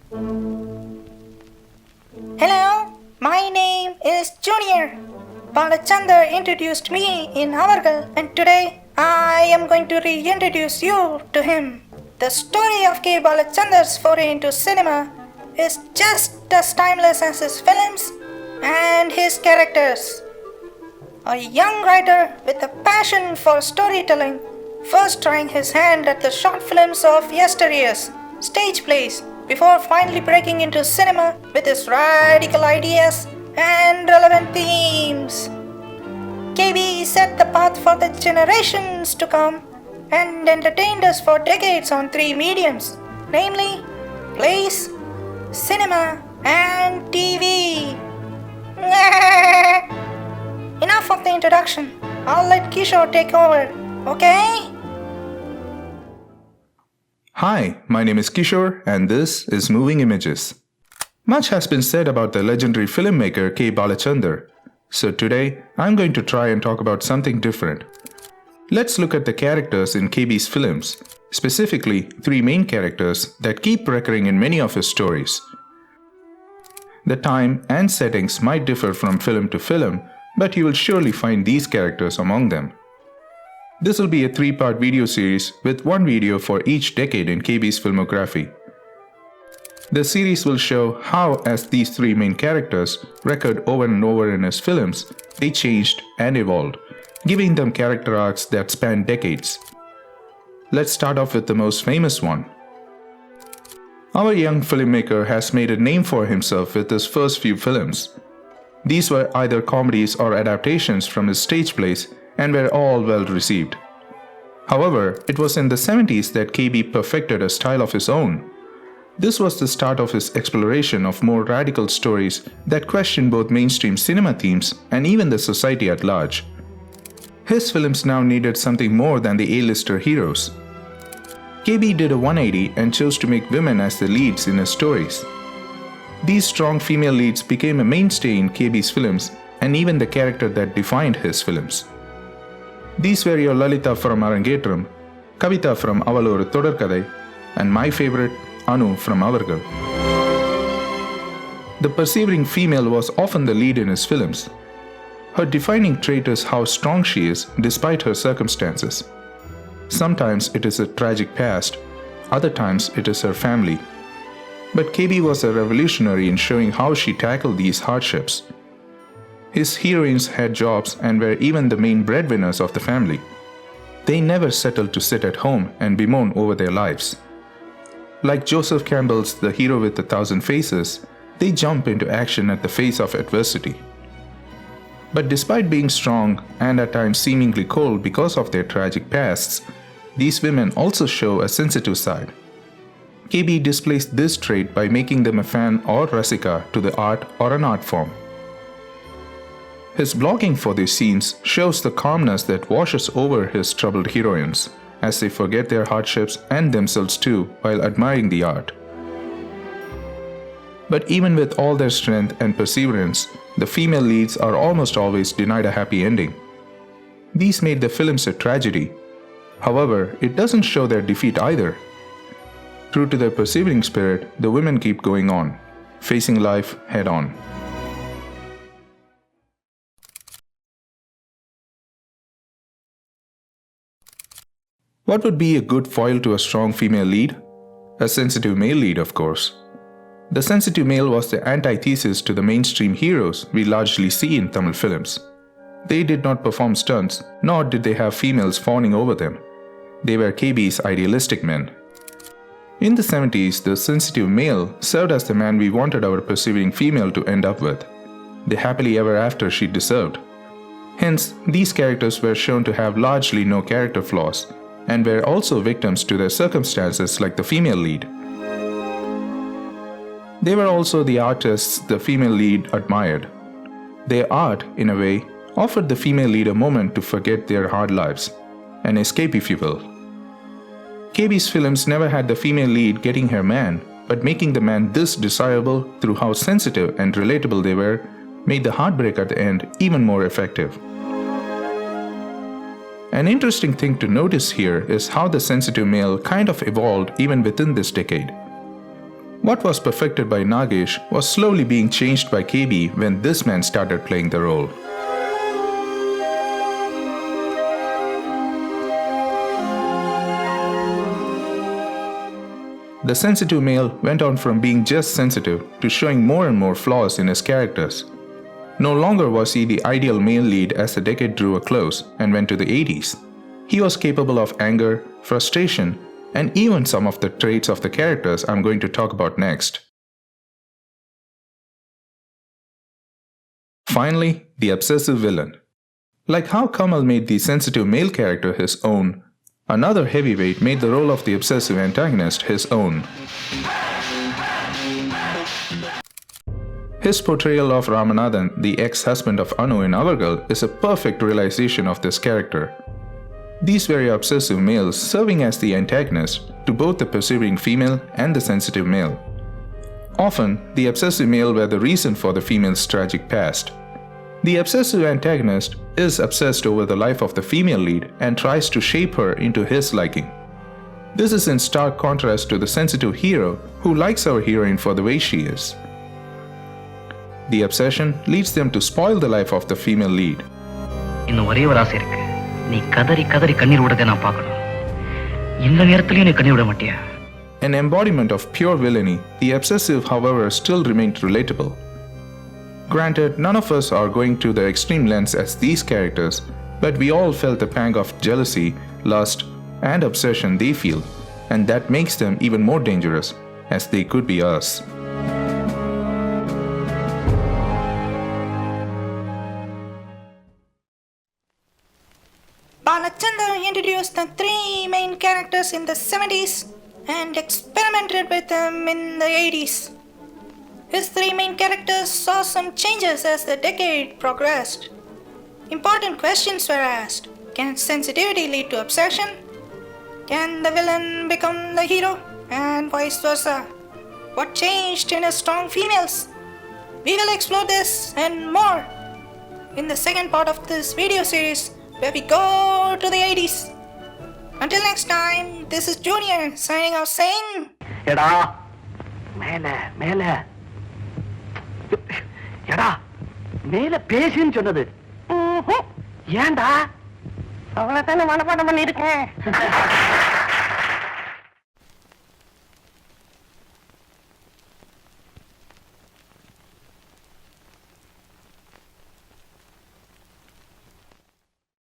Hello, my name is Junior. Balachander introduced me in Ivargal, and today I am going to reintroduce you to him. The story of K. Balachander's foray into cinema is just as timeless as his films and his characters. A young writer with a passion for storytelling, first trying his hand at the short films of yesteryears, stage plays, before finally breaking into cinema with his radical ideas and relevant themes. KB set the path for the generations to come and entertained us for decades on three mediums, namely plays, cinema, and TV. Enough of the introduction. I'll let Kishore take over, okay? Hi, my name is Kishore and this is Moving Images. Much has been said about the legendary filmmaker K. Balachander, so today I'm going to try and talk about something different. Let's look at the characters in KB's films, specifically three main characters that keep recurring in many of his stories. The time and settings might differ from film to film, but you will surely find these characters among them. This will be a three-part video series with one video for each decade in KB's filmography. The series will show how, as these three main characters recurred over and over in his films, they changed and evolved, giving them character arcs that span decades. Let's start off with the most famous one. Our young filmmaker has made a name for himself with his first few films. These were either comedies or adaptations from his stage plays and were all well received. However, it was in the 70s that KB perfected a style of his own. This was the start of his exploration of more radical stories that questioned both mainstream cinema themes and even the society at large. His films now needed something more than the A-lister heroes. KB did a 180 and chose to make women as the leads in his stories. These strong female leads became a mainstay in KB's films and even the character that defined his films. These were your Lalita from Arangetram, Kavita from Avaloru Thodarkadai, and my favorite, Anu from Ivargal. The persevering female was often the lead in his films. Her defining trait is how strong she is despite her circumstances. Sometimes it is a tragic past, other times it is her family. But KB was a revolutionary in showing how she tackled these hardships. His heroines had jobs and were even the main breadwinners of the family. They never settled to sit at home and bemoan over their lives. Like Joseph Campbell's The Hero with 1,000 Faces, they jump into action at the face of adversity. But despite being strong and at times seemingly cold because of their tragic pasts, these women also show a sensitive side. KB displays this trait by making them a fan or rasika to the art or an art form. His blogging for these scenes shows the calmness that washes over his troubled heroines, as they forget their hardships and themselves too while admiring the art. But even with all their strength and perseverance, the female leads are almost always denied a happy ending. These made the films a tragedy. However, it doesn't show their defeat either. True to their persevering spirit, the women keep going on, facing life head on. What would be a good foil to a strong female lead? A sensitive male lead, of course. The sensitive male was the antithesis to the mainstream heroes we largely see in Tamil films. They did not perform stunts, nor did they have females fawning over them. They were KB's idealistic men. In the 70s, the sensitive male served as the man we wanted our persevering female to end up with, the happily ever after she deserved. Hence, these characters were shown to have largely no character flaws, and were also victims to their circumstances like the female lead. They were also the artists the female lead admired. Their art, in a way, offered the female lead a moment to forget their hard lives, an escape if you will. KB's films never had the female lead getting her man, but making the man this desirable through how sensitive and relatable they were made the heartbreak at the end even more effective. An interesting thing to notice here is how the sensitive male kind of evolved even within this decade. What was perfected by Nagesh was slowly being changed by KB when this man started playing the role. The sensitive male went on from being just sensitive to showing more and more flaws in his characters. No longer was he the ideal male lead as the decade drew a close and went to the 80s. He was capable of anger, frustration, and even some of the traits of the characters I'm going to talk about next. Finally, the obsessive villain. Like how Kamal made the sensitive male character his own, another heavyweight made the role of the obsessive antagonist his own. His portrayal of Ramanathan, the ex-husband of Anu in Ivargal, is a perfect realization of this character. These very obsessive males serving as the antagonist to both the persevering female and the sensitive male. Often, the obsessive male were the reason for the female's tragic past. The obsessive antagonist is obsessed over the life of the female lead and tries to shape her into his liking. This is in stark contrast to the sensitive hero who likes our heroine for the way she is. The obsession leads them to spoil the life of the female lead. இன்னும் ஒரே ஒரு ஆசை இருக்கு. நீ கதறி கதறி கண்ணீர் விடுறதை நான் பார்க்கணும். இந்த நேரத்துலயும் நீ கண்ணீர் விட மாட்டியா? An embodiment of pure villainy, the obsessive, however, still remained relatable. Granted, none of us are going to the extreme lengths as these characters, but we all felt the pang of jealousy, lust, and obsession they feel, and that makes them even more dangerous, as they could be us. Balachander introduced the three main characters in the 70s and experimented with them in the 80s. His three main characters saw some changes as the decade progressed. Important questions were asked. Can sensitivity lead to obsession? Can the villain become the hero? And vice versa. What changed in his strong females? We will explore this and more in the second part of this video series, where we go to the 80s. Until next time, this is Junior signing out saying, எடா மேல மேல எடா மேல பேசுன்னு சொன்னது. ஏன்டா அவ்வளவுதானே மனப்பாடம் பண்ணிருக்கேன்.